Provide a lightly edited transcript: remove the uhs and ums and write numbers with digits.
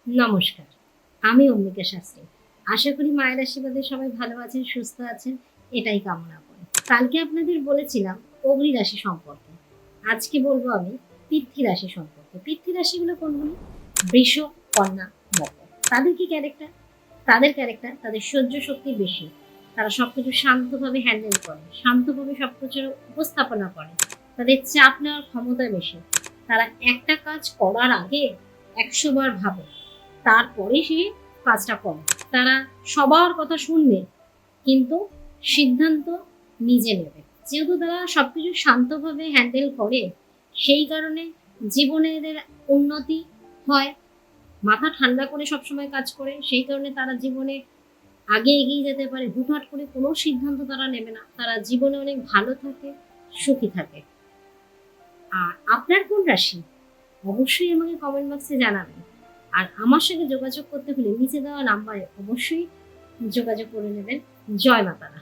নমস্কার, আমি অম্বিকা শাস্ত্রী। আশা করি মায়ের আশীর্বাদে সবাই ভালো আছেন, সুস্থ আছেন, এটাই কামনা করি। কালকে আপনাদের বলেছিলাম অগ্নি রাশি সম্পর্কে। আজকে বলবো আমি পৃথ্বী রাশি সম্পর্কে। পৃথ্বী রাশিগুলো কোনগুলি? বৃষ, কন্যা, মকর। তাদের কি ক্যারেক্টার? তাদের সহ্য শক্তি বেশি। তারা সবকিছু শান্তভাবে হ্যান্ডেল করে, শান্তভাবে সবকিছু উপস্থাপনা করে। তাদের চাপ নেওয়ার ক্ষমতা বেশি। তারা একটা কাজ করার আগে ১০০ বার ভাবে, তারপরে সে কাজটা করে। তারা সবার কথা শুনবে, কিন্তু সিদ্ধান্ত নিজে নেবে। যেহেতু তারা সবকিছু শান্তভাবে হ্যান্ডেল করে, সেই কারণে জীবনে এদের উন্নতি হয়। মাথা ঠান্ডা করে সবসময় কাজ করে, সেই কারণে তারা জীবনে আগে এগিয়ে যেতে পারে। হুটহাট করে কোনো সিদ্ধান্ত তারা নেবে না। তারা জীবনে অনেক ভালো থাকে, সুখী থাকে। আর আপনার কোন রাশি? অবশ্যই আমাকে কমেন্ট বক্সে জানাবেন। আর আমার সঙ্গে যোগাযোগ করতে হলে নিচে দেওয়া নাম্বারে অবশ্যই যোগাযোগ করে নেবেন। জয় মা তারা।